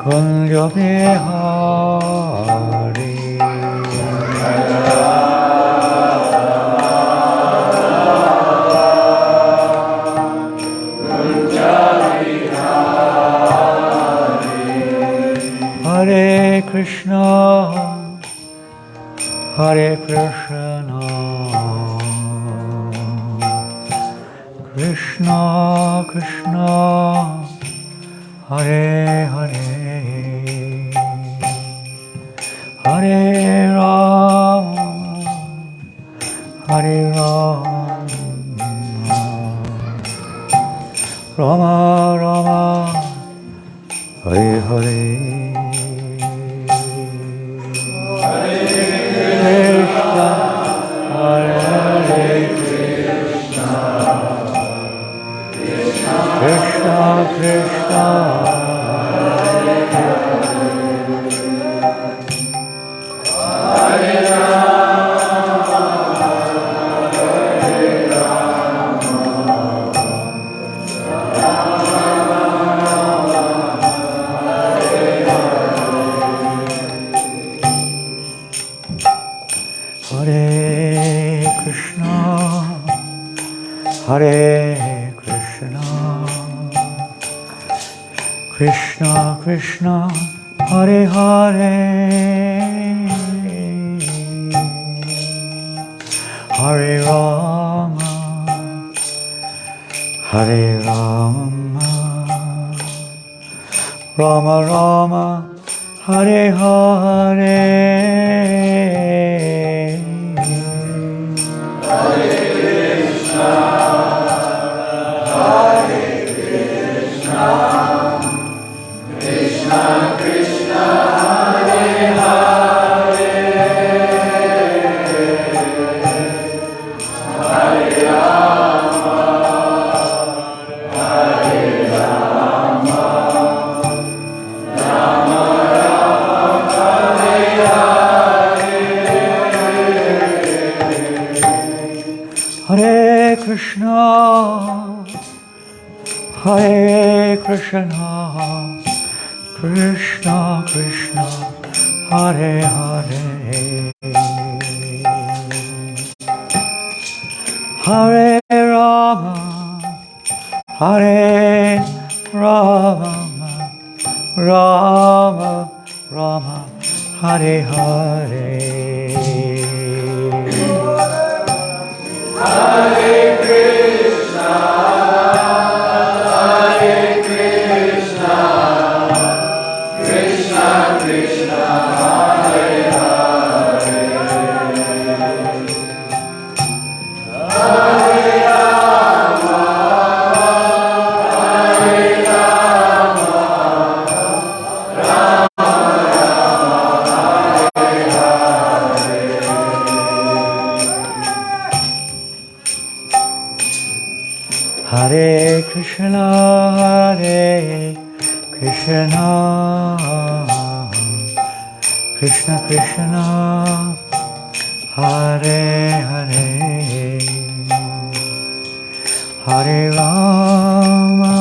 Kunja Bihari. Hare Krishna, Hare Krishna, Krishna Krishna, Hare Hare, Hare Rama, Hare Rama, Rama Rama, Hare Hare. Krishna, Hare Rama, Hare Rama, Hare Krishna, Hare Krishna, Krishna Krishna, Hare Hare, Hare Rama, Hare Rama, Rama Rama, Hare Hare, Hare Krishna, Hare Krishna, Krishna Krishna, Hare Hare, Hare Rama, Hare Rama, Rama Rama, Hare Hare, Hare Krishna, Hare Krishna, Krishna Krishna, Hare Hare, Hare Rama, Hare Rama, Rama Rama, Hare Hare, Hare Krishna, Hare Krishna, Krishna Krishna, Hare Hare, Hare Rama, Hare Rama, Rama Rama, Hare Hare. Hare Krishna, Hare Krishna, Krishna Krishna, Hare Hare, Hare Rama,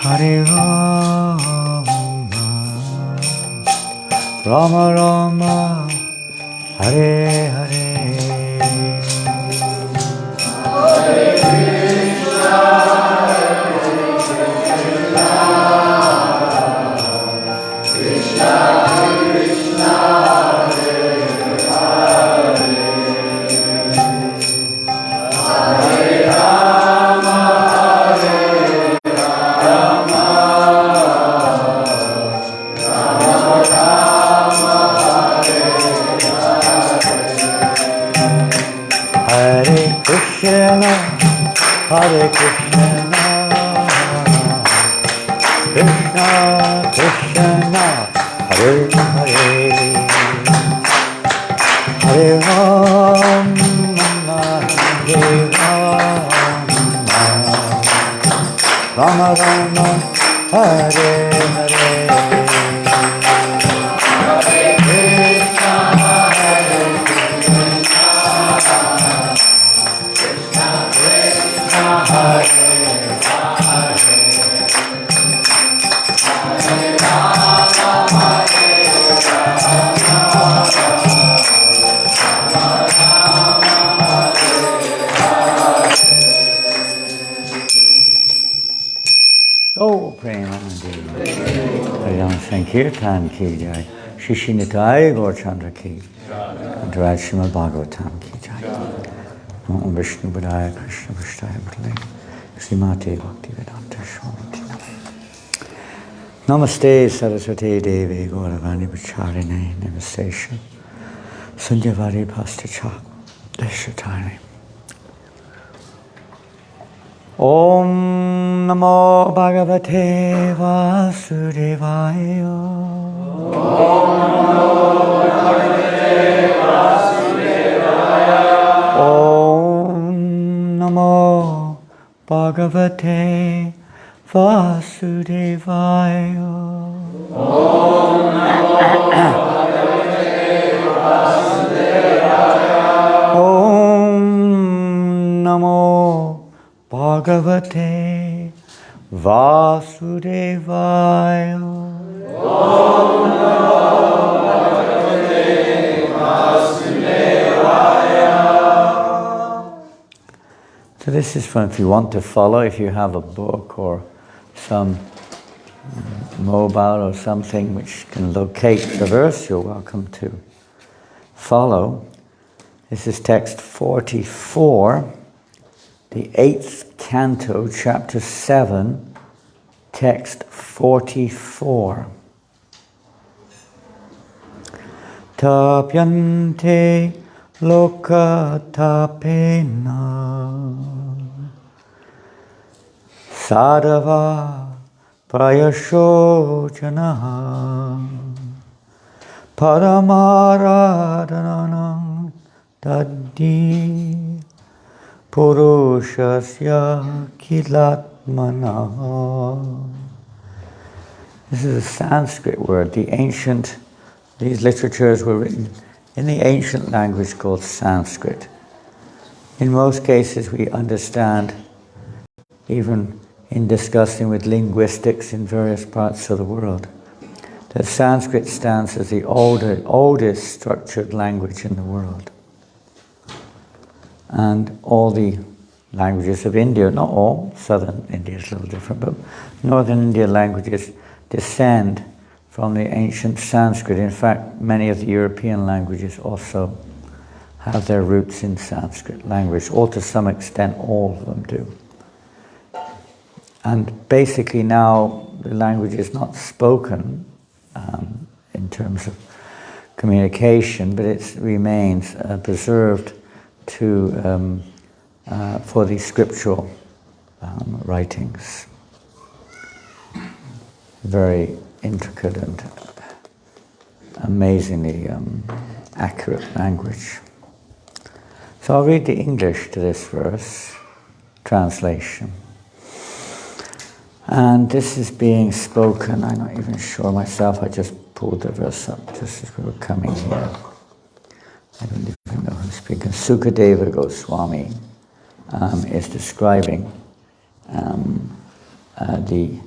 Hare Rama, Rama Rama, Hare Hare, Hare Krishna, Krishna Krishna, Hare Hare, Hare Rama, Hare Rama, Rama Rama, Hare Hare, Hare Krishna, Hare Krishna, Krishna Krishna, Hare Hare, Hare Rama, Hare Rama, Rama Rama, Hare Hare, Hare Krishna, Hare Krishna, Krishna Krishna, Hare Hare, Hare Oh, Premanandi. Hariram Sankirtan ki jai. Shishi Nitai Gaur Chandra ki. Dharaj Srimad Bhagavatam ki jai. Om Vishnu Padaya Krishna Vishtaya Bhutale. Srimate Bhakti Vedanta Swami. Namaste Saraswati Devi Gauravani Pacharine Namaste Sanjavari Pastichak Deshatari. Om Namo Bhagavate Vasudevaya. Om Namo Bhagavate Vasudevaya. Om Namo Bhagavate Vasudevaya. So this is from, if you want to follow, if you have a book or some mobile or something which can locate the verse, you're welcome to follow. This is text 44, the 8th canto, chapter 7, text 44. Tapyante loka tapena sadava prayashojana paramaradanam taddi purushasya kilatmana. This is a Sanskrit word. These literatures were written in the ancient language called Sanskrit. In most cases we understand, even in discussing with linguistics in various parts of the world, that Sanskrit stands as the oldest structured language in the world. And all the languages of India, not all, southern India is a little different, but northern India languages descend from the ancient Sanskrit. In fact, many of the European languages also have their roots in Sanskrit language, or to some extent all of them do. And basically now the language is not spoken in terms of communication, but it remains preserved for the scriptural writings. Very intricate and amazingly accurate language. So I'll read the English to this verse, translation. And this is being spoken, I'm not even sure myself, I just pulled the verse up just as we were coming here. I don't even know who's speaking. Sukadeva Goswami is describing the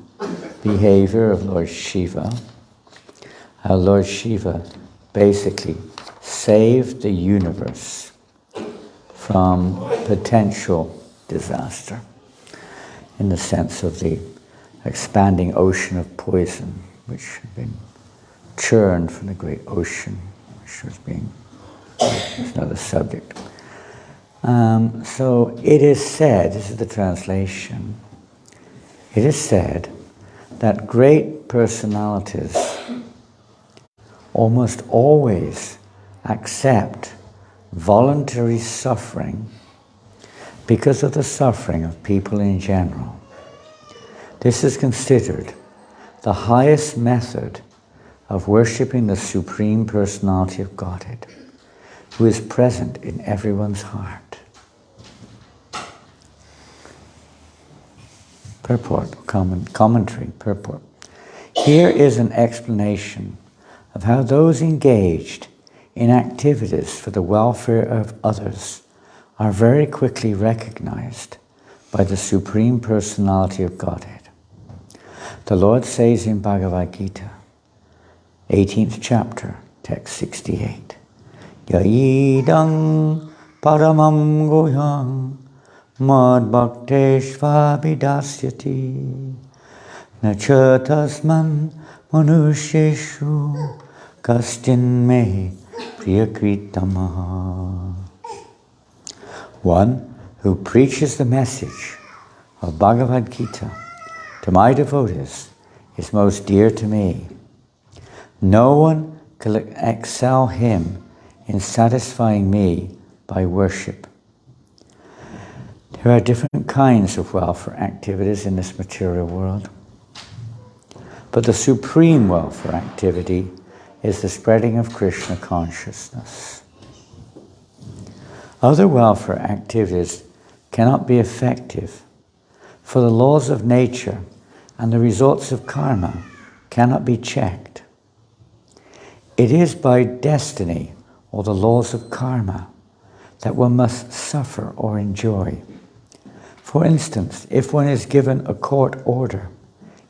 behavior of Lord Shiva, how Lord Shiva basically saved the universe from potential disaster, in the sense of the expanding ocean of poison which had been churned from the great ocean, which was being, it's another subject. So it is said, this is the translation, it is said that great personalities almost always accept voluntary suffering because of the suffering of people in general. This is considered the highest method of worshipping the Supreme Personality of Godhead, who is present in everyone's heart. Purport, commentary, purport. Here is an explanation of how those engaged in activities for the welfare of others are very quickly recognized by the Supreme Personality of Godhead. The Lord says in Bhagavad Gita, 18th chapter, text 68, Yaidang paramam guhyam mad bhakteshva vidasyati Nacha tasman manusheshu kastin me priyakritamaha. One who preaches the message of Bhagavad Gita to my devotees is most dear to me. No one can excel him in satisfying me by worship. There are different kinds of welfare activities in this material world, but the supreme welfare activity is the spreading of Krishna consciousness. Other welfare activities cannot be effective, for the laws of nature and the results of karma cannot be checked. It is by destiny or the laws of karma that one must suffer or enjoy. For instance, if one is given a court order,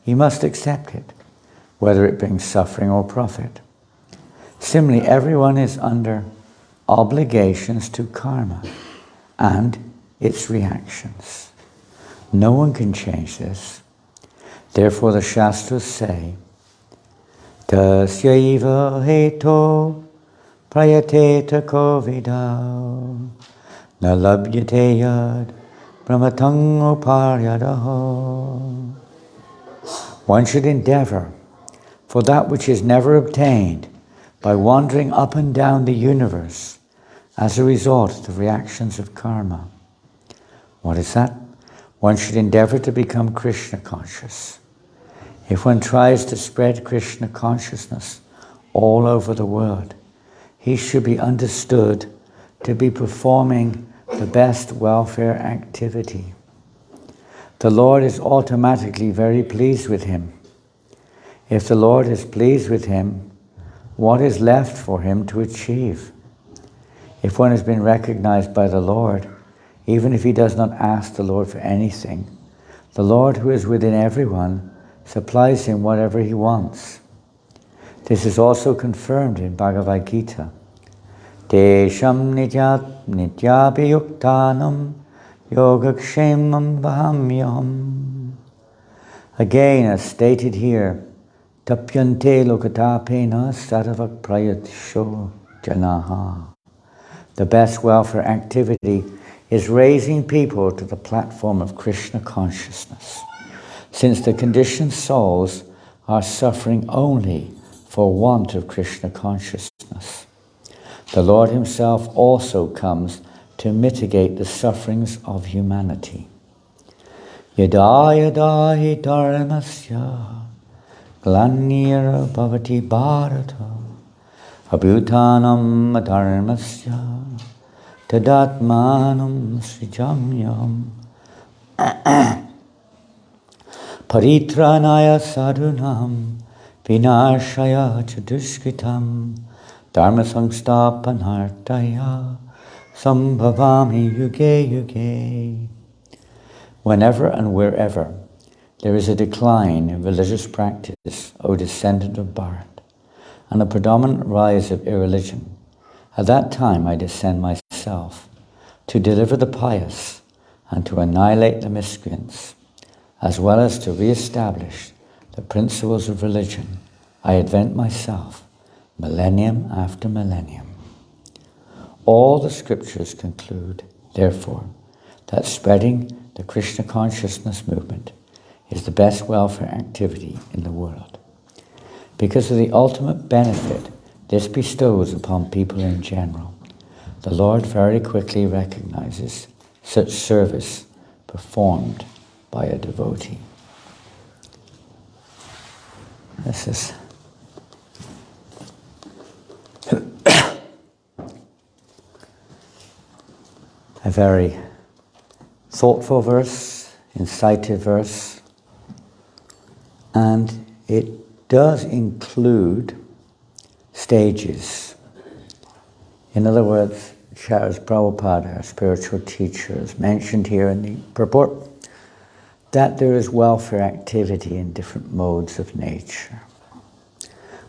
he must accept it, whether it brings suffering or profit. Similarly, everyone is under obligations to karma and its reactions. No one can change this. Therefore the Shastras say, Tasyaiva heto prayateta kovidao na labhyate yad brahmatang uparyadaho. One should endeavor for that which is never obtained by wandering up and down the universe as a result of the reactions of karma. What is that? One should endeavor to become Krishna conscious. If one tries to spread Krishna consciousness all over the world, he should be understood to be performing the best welfare activity. The Lord is automatically very pleased with him. If the Lord is pleased with him, what is left for him to achieve? If one has been recognized by the Lord, even if he does not ask the Lord for anything, the Lord who is within everyone supplies him whatever he wants. This is also confirmed in Bhagavad Gita. Tesham nityabhiyuktanam yogakshemam vahamyam. Again, as stated here, tapyante lokatapena sadhavak prayatsho janaha. The best welfare activity is raising people to the platform of Krishna consciousness, since the conditioned souls are suffering only for want of Krishna consciousness. The Lord himself also comes to mitigate the sufferings of humanity. Yada yada hi dharmasya glanira bhavati bharata abhutanam dharmasya tadatmanam srijamyam paritranaya sadhunam vinashaya chadushkitam dharma samstapanartaya sambhavami yuge yuge. Whenever and wherever there is a decline in religious practice, O descendant of Bharat, and a predominant rise of irreligion, at that time I descend myself to deliver the pious and to annihilate the miscreants, as well as to re-establish the principles of religion. I advent myself, millennium after millennium. All the scriptures conclude, therefore, that spreading the Krishna consciousness movement is the best welfare activity in the world. Because of the ultimate benefit this bestows upon people in general, the Lord very quickly recognizes such service performed by a devotee. This is a very thoughtful verse, incisive verse, and it does include stages. In other words, Srila Prabhupada, our spiritual teacher, has mentioned here in the purport that there is welfare activity in different modes of nature.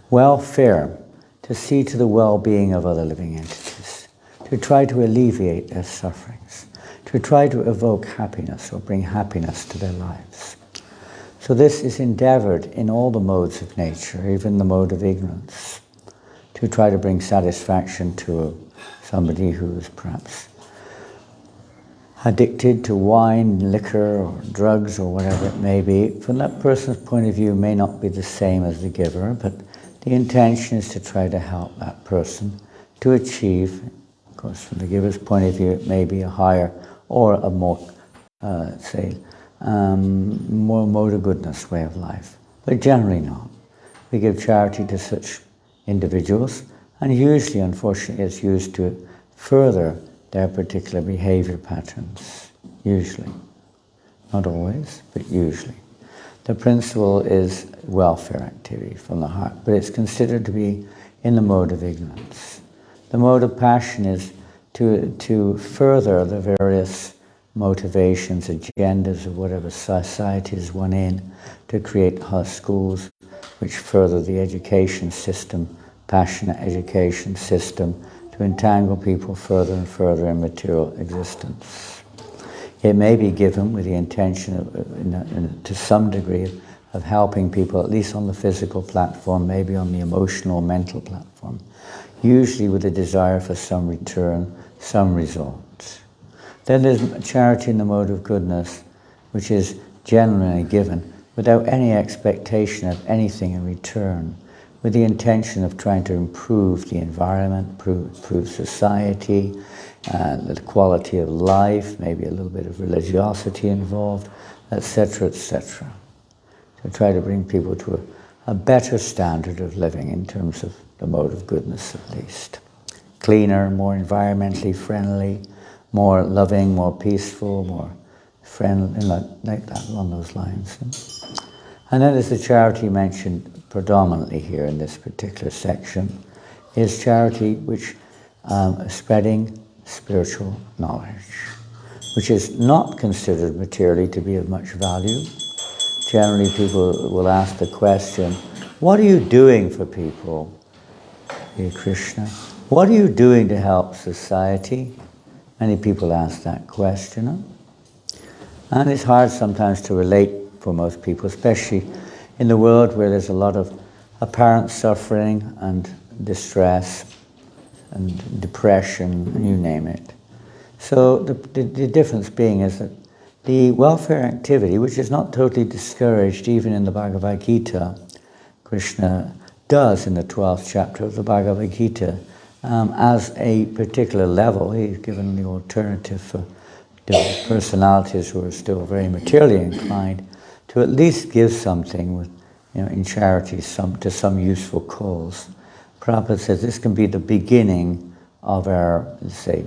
Welfare, to see to the well-being of other living entities, to try to alleviate their sufferings, to try to evoke happiness or bring happiness to their lives. So this is endeavoured in all the modes of nature, even the mode of ignorance, to try to bring satisfaction to somebody who is perhaps addicted to wine, liquor, or drugs, or whatever it may be. From that person's point of view, may not be the same as the giver, but the intention is to try to help that person to achieve, of course, from the giver's point of view, it may be a higher or a more, more mode of goodness way of life, but generally not. We give charity to such individuals, and usually, unfortunately, it's used to further their particular behavior patterns, usually. Not always, but usually. The principle is welfare activity from the heart, but it's considered to be in the mode of ignorance. The mode of passion is to further the various motivations, agendas of whatever society is one in, to create schools which further the education system, passionate education system, to entangle people further and further in material existence. It may be given with the intention of, to some degree, of helping people, at least on the physical platform, maybe on the emotional, mental platform, usually with a desire for some return, some result. Then there's charity in the mode of goodness, which is genuinely given without any expectation of anything in return, with the intention of trying to improve the environment, improve society, the quality of life, maybe a little bit of religiosity involved, etc., etc. To try to bring people to a better standard of living in terms of the mode of goodness at least. Cleaner, more environmentally friendly, more loving, more peaceful, more friendly, like that, along those lines. And then there's the charity mentioned predominantly here in this particular section, is charity which spreading spiritual knowledge, which is not considered materially to be of much value. Generally people will ask the question, what are you doing for people, Hare Krishna? What are you doing to help society? Many people ask that question. And it's hard sometimes to relate for most people, especially in the world where there's a lot of apparent suffering and distress and depression, you name it. So the difference being is that the welfare activity, which is not totally discouraged even in the Bhagavad Gita, Krishna does in the 12th chapter of the Bhagavad Gita, as a particular level. He's given the alternative for the personalities who are still very materially inclined to at least give something with, in charity to some useful cause. Prabhupada says this can be the beginning of our, let's say,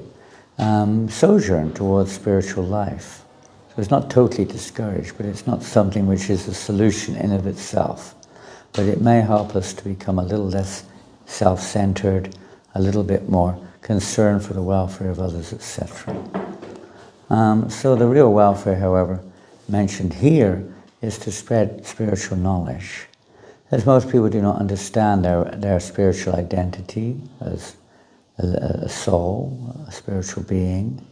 sojourn towards spiritual life. So it's not totally discouraged, but it's not something which is a solution in of itself. But it may help us to become a little less self-centered, a little bit more concerned for the welfare of others, etc. So the real welfare, however, mentioned here is to spread spiritual knowledge. As most people do not understand their spiritual identity as a soul, a spiritual being,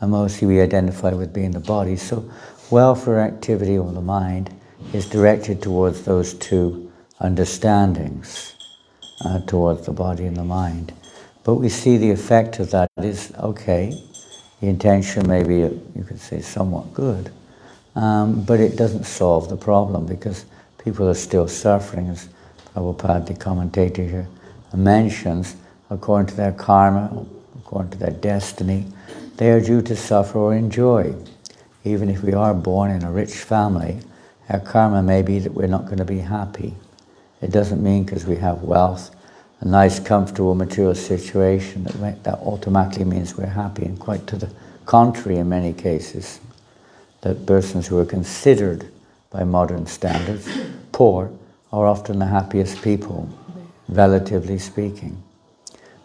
and mostly we identify with being the body. So welfare activity or the mind is directed towards those two understandings, towards the body and the mind. But we see the effect of that is, okay, the intention may be, you could say, somewhat good, but it doesn't solve the problem because people are still suffering, as Prabhupada, the commentator here, mentions, according to their karma, according to their destiny, they are due to suffer or enjoy. Even if we are born in a rich family, our karma may be that we're not going to be happy. It doesn't mean because we have wealth, a nice, comfortable material situation, that automatically means we're happy, and quite to the contrary in many cases. That persons who are considered by modern standards poor are often the happiest people, relatively speaking,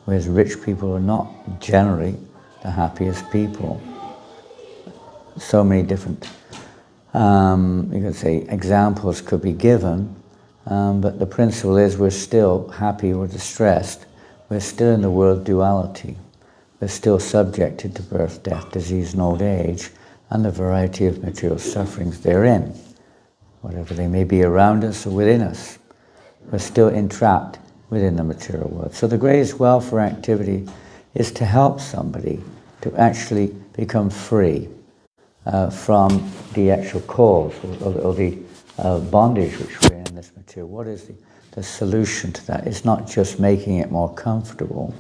whereas rich people are not generally the happiest people. So many different, you could say, examples could be given, but the principle is we're still happy or distressed. We're still in the world duality. We're still subjected to birth, death, disease, and old age, and the variety of material sufferings therein. whatever they may be around us or within us. We're still entrapped within the material world. So the greatest welfare activity is to help somebody to actually become free from the actual cause or the bondage which we're in this material. What is the solution to that? It's not just making it more comfortable,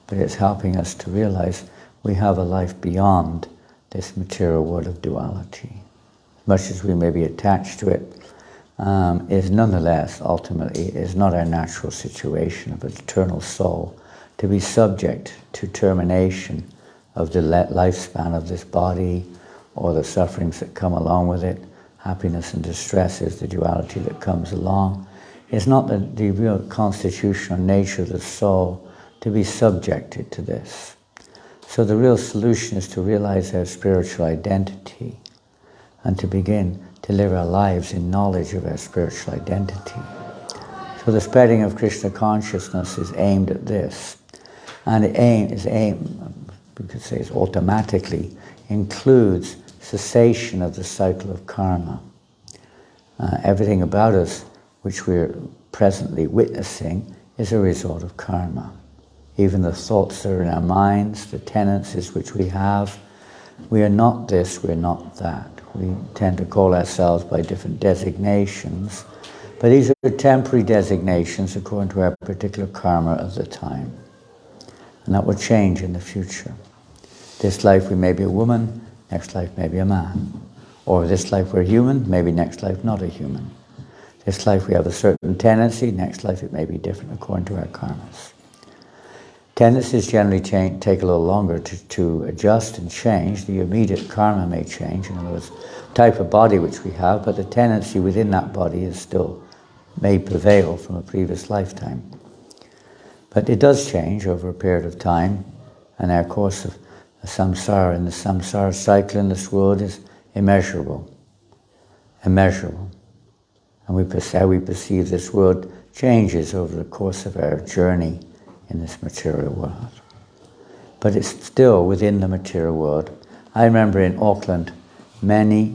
but it's helping us to realize we have a life beyond this material world of duality. As much as we may be attached to it, is nonetheless, ultimately, is not our natural situation of an eternal soul to be subject to termination of the lifespan of this body or the sufferings that come along with it. Happiness and distress is the duality that comes along. It's not the real constitutional nature of the soul to be subjected to this. So the real solution is to realize our spiritual identity and to begin to live our lives in knowledge of our spiritual identity. So the spreading of Krishna consciousness is aimed at this. And we could say, it automatically includes cessation of the cycle of karma. Everything about us which we're presently witnessing is a result of karma. Even the thoughts that are in our minds, the tendencies which we have, we are not this, we're not that. We tend to call ourselves by different designations, but these are temporary designations according to our particular karma of the time. And that will change in the future. This life we may be a woman, next life may be a man. Or this life we're human, maybe next life not a human. This life we have a certain tendency, next life it may be different according to our karmas. Tendencies generally take a little longer to adjust and change. The immediate karma may change, in other words, type of body which we have, but the tendency within that body is still may prevail from a previous lifetime. But it does change over a period of time, and our course of samsara and the samsara cycle in this world is immeasurable. Immeasurable. And how we perceive this world changes over the course of our journey in this material world. But it's still within the material world. I remember in Auckland, many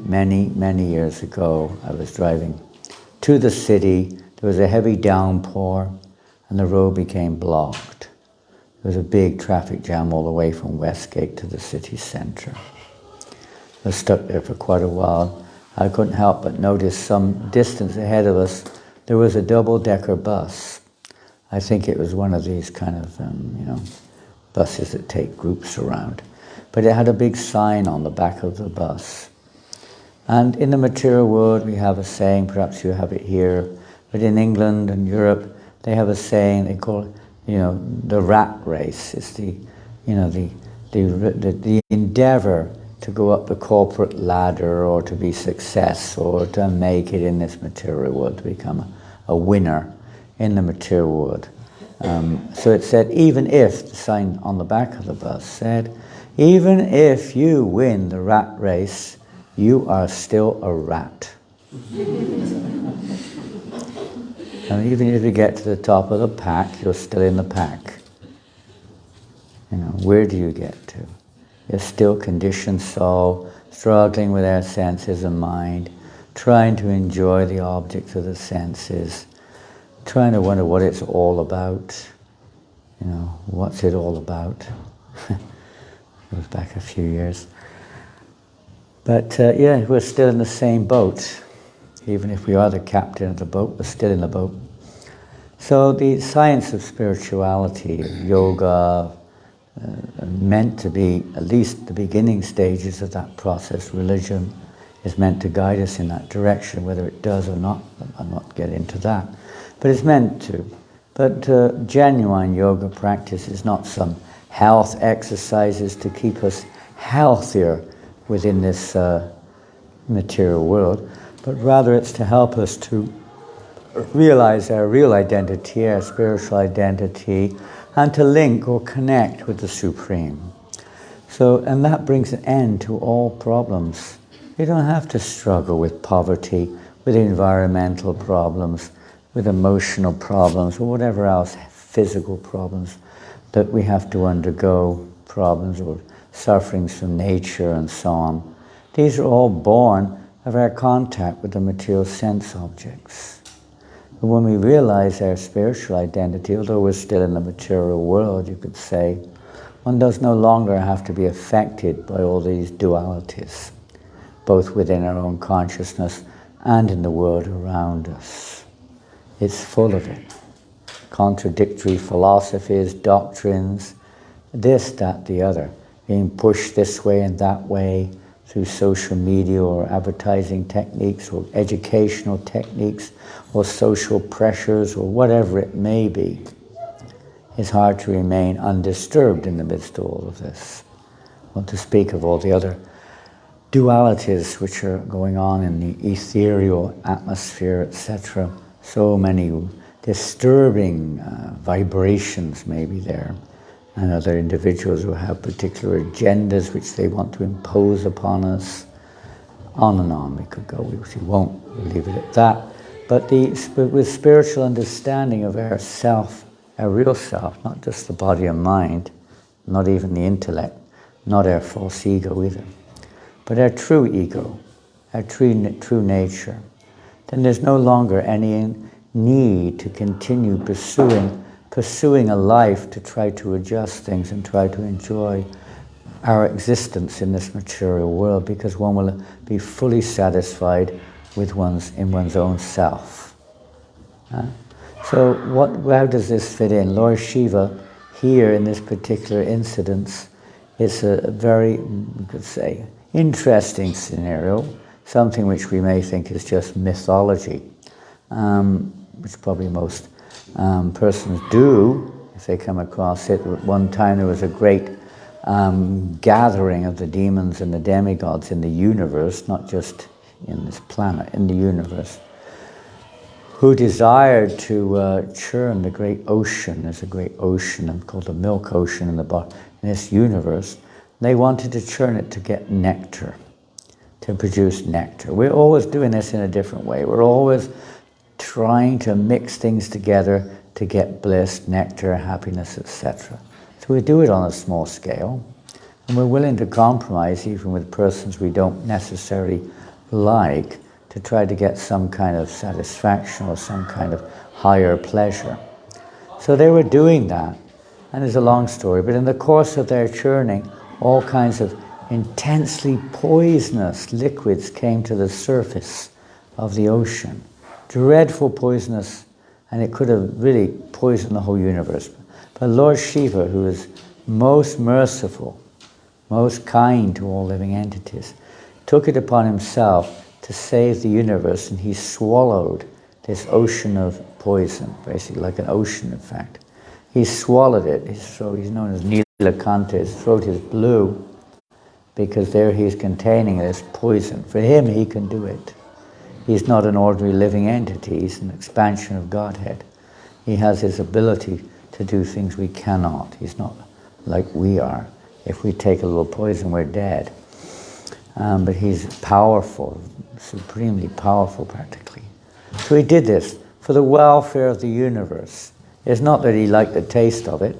years ago, I was driving to the city. There was a heavy downpour and the road became blocked. There was a big traffic jam all the way from Westgate to the city centre. I was stuck there for quite a while. I couldn't help but notice some distance ahead of us, there was a double-decker bus. I think it was one of these kind of, buses that take groups around. But it had a big sign on the back of the bus. And in the material world, we have a saying, perhaps you have it here, but in England and Europe, they have a saying, they call it, the rat race. It's the endeavor to go up the corporate ladder or to be successful or to make it in this material world, to become a winner in the material world. So it said, even if, the sign on the back of the bus said, even if you win the rat race, you are still a rat. And even if you get to the top of the pack, you're still in the pack. Where do you get to? You're still conditioned soul, struggling with our senses and mind, trying to enjoy the objects of the senses, trying to wonder what it's all about. What's it all about? Goes back a few years. But we're still in the same boat. Even if we are the captain of the boat, we're still in the boat. So the science of spirituality, yoga, meant to be at least the beginning stages of that process. Religion is meant to guide us in that direction, whether it does or not. I'll not get into that. But it's meant to. But genuine yoga practice is not some health exercises to keep us healthier within this material world, but rather it's to help us to realize our real identity, our spiritual identity, and to link or connect with the Supreme. And that brings an end to all problems. You don't have to struggle with poverty, with environmental problems, with emotional problems, or whatever else, physical problems that we have to undergo, problems or sufferings from nature and so on. These are all born of our contact with the material sense objects. But when we realize our spiritual identity, although we're still in the material world, you could say, one does no longer have to be affected by all these dualities, both within our own consciousness and in the world around us. It's full of it. Contradictory philosophies, doctrines, this, that, the other, being pushed this way and that way through social media or advertising techniques or educational techniques or social pressures or whatever it may be. It's hard to remain undisturbed in the midst of all of this. Not to speak of all the other dualities which are going on in the ethereal atmosphere, etc. So many disturbing vibrations may be there, and other individuals who have particular agendas which they want to impose upon us. On and on we could go. We won't. We'll leave it at that. But with spiritual understanding of our self, our real self, not just the body and mind, not even the intellect, not our false ego either, but our true ego, our true nature, then there's no longer any need to continue pursuing a life to try to adjust things and try to enjoy our existence in this material world, because one will be fully satisfied with one's own self. So how does this fit in? Lord Shiva, here in this particular incident, it's a very, we could say, interesting scenario, something which we may think is just mythology, which probably most persons do if they come across it. At one time there was a great gathering of the demons and the demigods in the universe, not just in this planet, in the universe, who desired to churn the great ocean. There's a great ocean called the Milk Ocean in this universe. They wanted to churn it to get nectar, to produce nectar. We're always doing this in a different way. We're always trying to mix things together to get bliss, nectar, happiness, etc. So we do it on a small scale, and we're willing to compromise even with persons we don't necessarily like to try to get some kind of satisfaction or some kind of higher pleasure. So they were doing that, and it's a long story, but in the course of their churning, all kinds of intensely poisonous liquids came to the surface of the ocean. Dreadful poisonous, and it could have really poisoned the whole universe. But Lord Shiva, who is most merciful, most kind to all living entities, took it upon himself to save the universe, and he swallowed this ocean of poison, basically like an ocean in fact. He swallowed it. His throat, he's known as Nilakanta, his throat is blue because there he's containing this poison. For him, he can do it. He's not an ordinary living entity, he's an expansion of Godhead. He has his ability to do things we cannot. He's not like we are. If we take a little poison, we're dead. But he's powerful, supremely powerful practically. So he did this for the welfare of the universe. It's not that he liked the taste of it,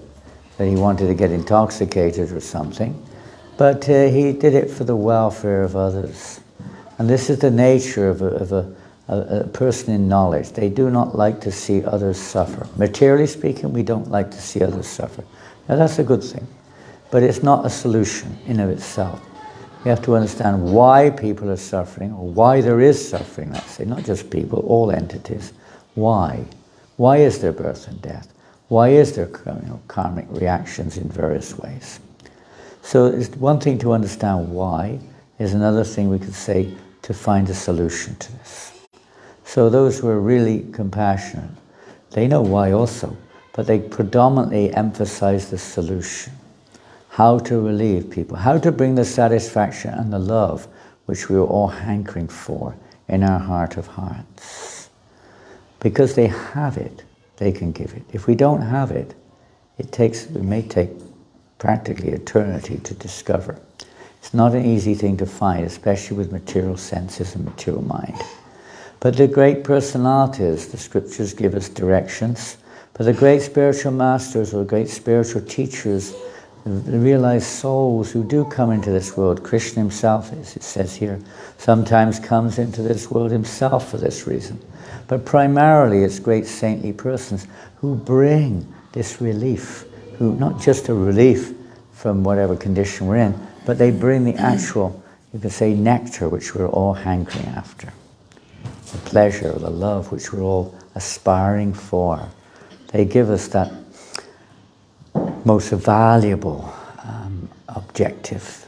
that he wanted to get intoxicated or something, but he did it for the welfare of others. And this is the nature of a person in knowledge. They do not like to see others suffer. Materially speaking, we don't like to see others suffer. Now that's a good thing, but it's not a solution in of itself. You have to understand why people are suffering, or why there is suffering, let's say, not just people, all entities. Why? Why is there birth and death? Why is there karmic reactions in various ways? So it's one thing to understand why, is another thing we could say to find a solution to this. So those who are really compassionate, they know why also, but they predominantly emphasize the solution. How to relieve people, how to bring the satisfaction and the love which we are all hankering for in our heart of hearts. Because they have it, they can give it. If we don't have it, it may take practically eternity to discover. It's not an easy thing to find, especially with material senses and material mind. But the great personalities, the scriptures give us directions, but the great spiritual masters or great spiritual teachers, the realized souls who do come into this world. Krishna himself, as it says here, sometimes comes into this world himself for this reason. But primarily it's great saintly persons who bring this relief, who not just a relief from whatever condition we're in, but they bring the actual, you could say, nectar which we're all hankering after. The pleasure, the love which we're all aspiring for. They give us that most valuable objective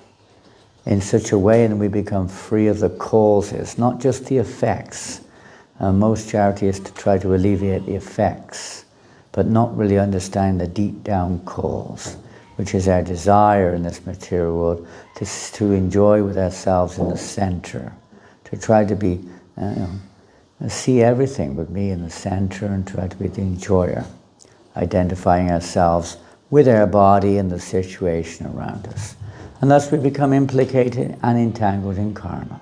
in such a way, and we become free of the causes, not just the effects. Most charity is to try to alleviate the effects, but not really understand the deep down cause, which is our desire in this material world to enjoy with ourselves in the center, to try to be, see everything with me in the center and try to be the enjoyer, identifying ourselves with our body and the situation around us. And thus we become implicated and entangled in karma.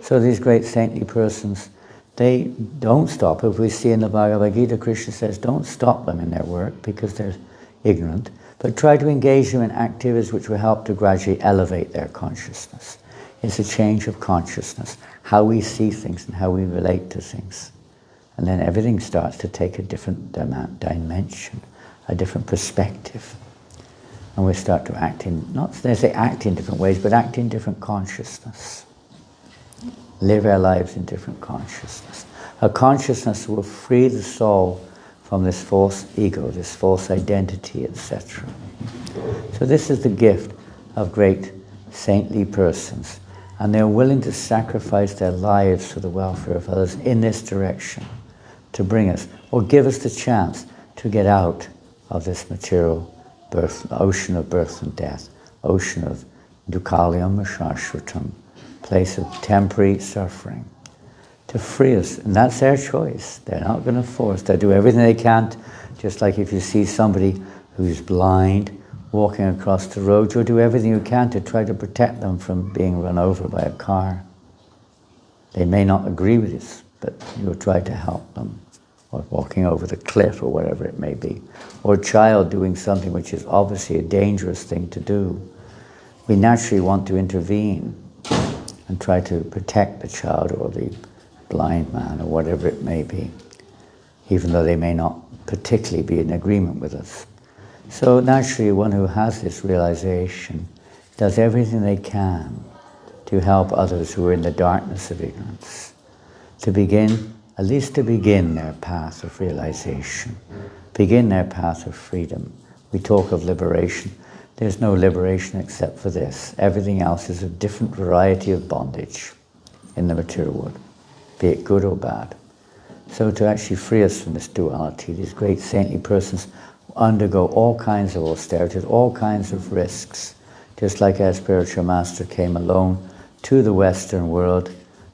So these great saintly persons, they don't stop. If we see in the Bhagavad Gita, Krishna says, don't stop them in their work because they're ignorant, but try to engage them in activities which will help to gradually elevate their consciousness. It's a change of consciousness, how we see things and how we relate to things. And then everything starts to take a different dimension, a different perspective. And we start to act in, not necessarily act in different ways, but act in different consciousness. Live our lives in different consciousness. A consciousness will free the soul from this false ego, this false identity, etc. So this is the gift of great saintly persons. And they're willing to sacrifice their lives for the welfare of others in this direction, to bring us, or give us the chance to get out of this material birth, ocean of birth and death, ocean of dukkhalayam shashvatam, place of temporary suffering, to free us. And that's their choice. They're not going to force. They'll do everything they can. Just like if you see somebody who's blind walking across the road, you'll do everything you can to try to protect them from being run over by a car. They may not agree with this, but you'll try to help them. Or walking over the cliff or whatever it may be. Or a child doing something which is obviously a dangerous thing to do. We naturally want to intervene and try to protect the child or the blind man or whatever it may be, even though they may not particularly be in agreement with us. So naturally one who has this realization does everything they can to help others who are in the darkness of ignorance, to begin, at least to begin their path of realization, begin their path of freedom. We talk of liberation. There's no liberation except for this. Everything else is a different variety of bondage in the material world, be it good or bad. So to actually free us from this duality, these great saintly persons undergo all kinds of austerities, all kinds of risks, just like our spiritual master came alone to the Western world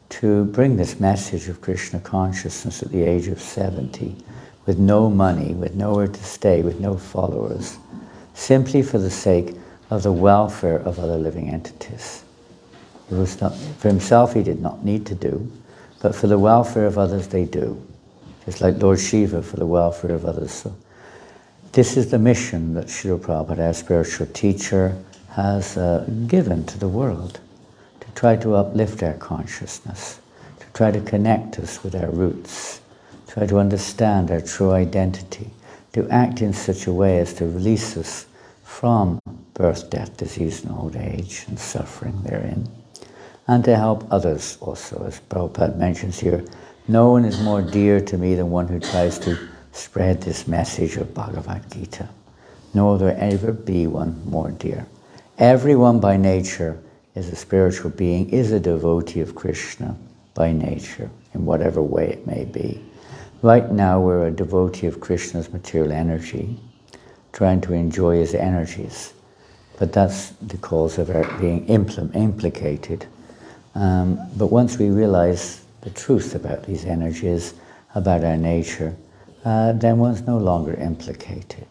to bring this message of Krishna consciousness at the age of 70, with no money, with nowhere to stay, with no followers, simply for the sake of the welfare of other living entities. It was not, for himself he did not need to do, but for the welfare of others they do. Just like Lord Shiva for the welfare of others. So this is the mission that Srila Prabhupada, our spiritual teacher, has given to the world, to try to uplift our consciousness, to try to connect us with our roots, try to understand our true identity, to act in such a way as to release us from birth, death, disease, and old age, and suffering therein, and to help others also. As Prabhupada mentions here, no one is more dear to me than one who tries to spread this message of Bhagavad Gita. Nor will there ever be one more dear. Everyone by nature is a spiritual being, is a devotee of Krishna by nature, in whatever way it may be. Right now we're a devotee of Krishna's material energy, trying to enjoy his energies. But that's the cause of our being implicated. But once we realize the truth about these energies, about our nature, then one's no longer implicated.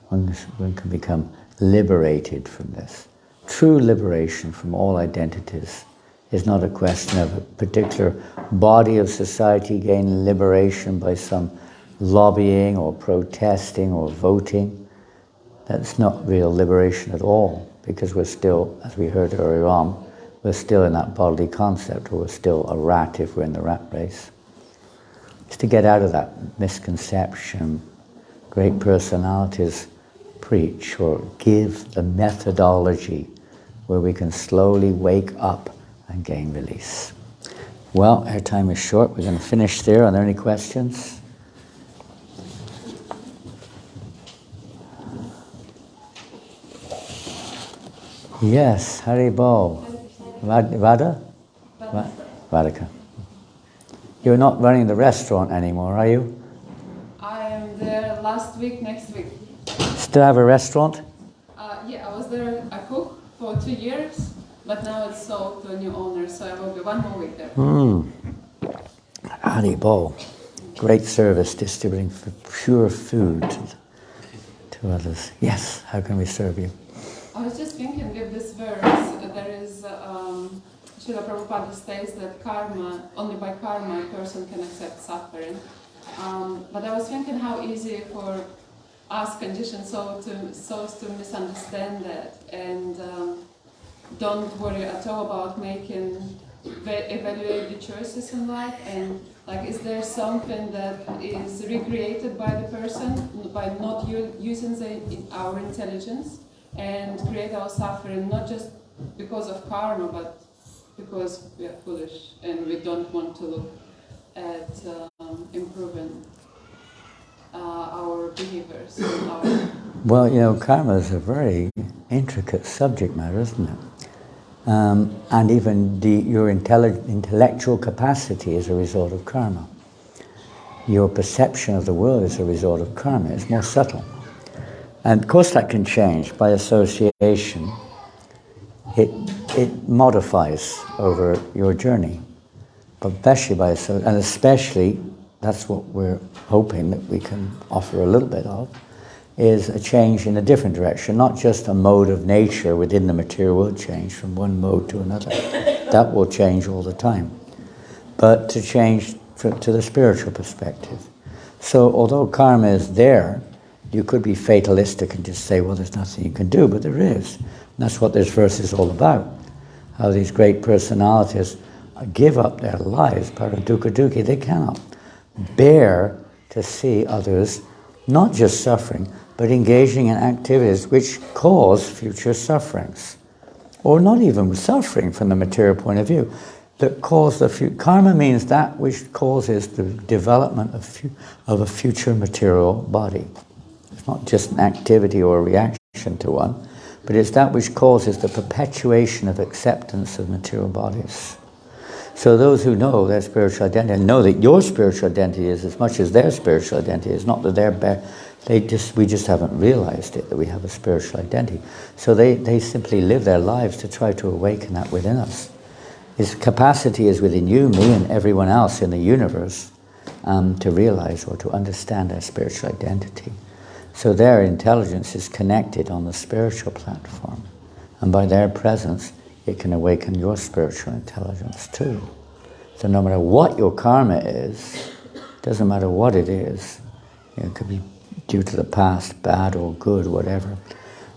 One can become liberated from this. True liberation from all identities is not a question of a particular body of society gaining liberation by some lobbying or protesting or voting. that's not real liberation at all, because we're still, as we heard earlier on, we're still in that bodily concept, or we're still a rat if we're in the rat race. It's to get out of that misconception. Great personalities preach or give the methodology where we can slowly wake up and gain release. Well, our time is short. We're going to finish there. Are there any questions? Yes, Haribol. Vada? Vadaka. You're not running the restaurant anymore, are you? I am there last week, next week. Still have a restaurant? Yeah, I was there, I cooked for 2 years, but now it's sold to a new owner, so I will be 1 more week there. Haribol. Great service, distributing pure food to others. Yes, how can we serve you? I was just thinking with this verse, there is, Srila Prabhupada states that karma, only by karma a person can accept suffering. But I was thinking how easy for us conditioned souls to misunderstand that and don't worry at all about evaluate the choices in life, and like, is there something that is recreated by the person by not using our intelligence and create our suffering, not just because of karma, but because we are foolish and we don't want to look at improving our behaviors. Well, karma is a very intricate subject matter, isn't it? And even your intellectual capacity is a result of karma. Your perception of the world is a result of karma. It's more subtle. And of course that can change by association. It modifies over your journey, but especially that's what we're hoping that we can offer a little bit of, is a change in a different direction, not just a mode of nature within the material world change from one mode to another. That will change all the time. But to change to the spiritual perspective. So although karma is there, you could be fatalistic and just say, well, there's nothing you can do, but there is. And that's what this verse is all about. How these great personalities give up their lives, paradukkha, they cannot bear to see others not just suffering, but engaging in activities which cause future sufferings. Or not even suffering from the material point of view, that cause the future. Karma means that which causes the development of a future material body. It's not just an activity or a reaction to one, but it's that which causes the perpetuation of acceptance of material bodies. So those who know their spiritual identity know that your spiritual identity is as much as their spiritual identity is. Not that we just haven't realized it, that we have a spiritual identity. So they simply live their lives to try to awaken that within us. His capacity is within you, me, and everyone else in the universe to realize or to understand their spiritual identity. So their intelligence is connected on the spiritual platform. And by their presence, it can awaken your spiritual intelligence too. So no matter what your karma is, doesn't matter what it is, it could be due to the past, bad or good, whatever.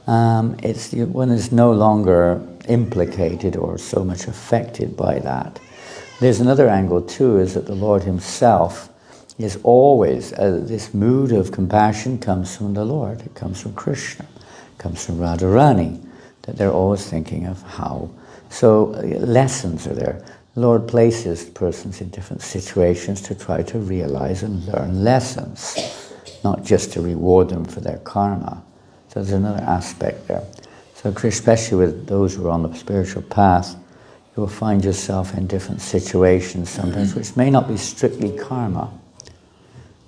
It's when it's no longer implicated or so much affected by that. There's another angle too, is that the Lord himself is always, this mood of compassion comes from the Lord. It comes from Krishna, it comes from Radharani, that they're always thinking of how. So lessons are there. The Lord places persons in different situations to try to realize and learn lessons, not just to reward them for their karma. So there's another aspect there. So especially with those who are on the spiritual path, you will find yourself in different situations sometimes which may not be strictly karma.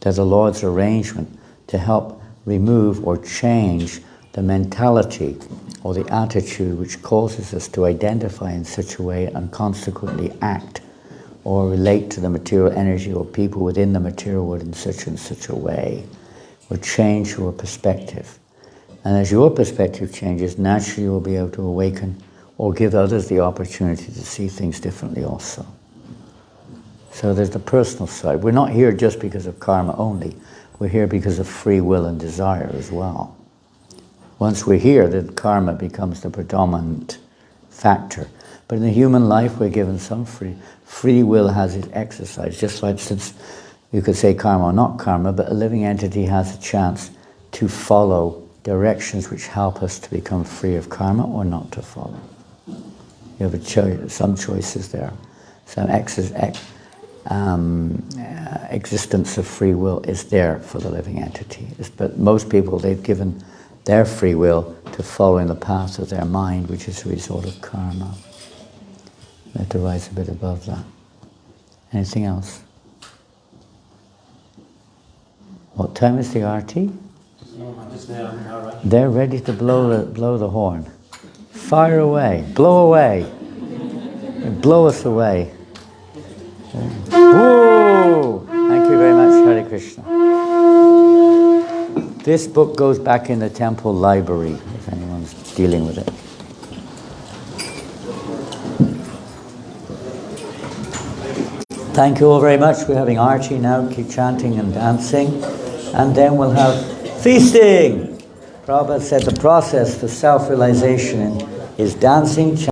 They're the Lord's arrangement to help remove or change the mentality or the attitude which causes us to identify in such a way and consequently act or relate to the material energy or people within the material world in such and such a way, will change your perspective. And as your perspective changes, naturally you'll be able to awaken or give others the opportunity to see things differently also. So there's the personal side. We're not here just because of karma only. We're here because of free will and desire as well. Once we're here, then karma becomes the predominant factor. But in the human life, we're given some free will has its exercise. Just like, since you could say karma or not karma, but a living entity has a chance to follow directions which help us to become free of karma or not to follow. You have a choice, some choices there. Some existence of free will is there for the living entity. But most people, they've given their free will to following the path of their mind, which is a result of karma. We have to rise a bit above that. Anything else? What time is the RT? They're ready to blow the horn. Fire away. Blow away. Blow us away. Woo! Thank you very much, Hare Krishna. This book goes back in the temple library, if anyone's dealing with it. Thank you all very much. We're having Archie now, keep chanting and dancing. And then we'll have feasting. Prabhupada said the process for self-realization is dancing, chanting,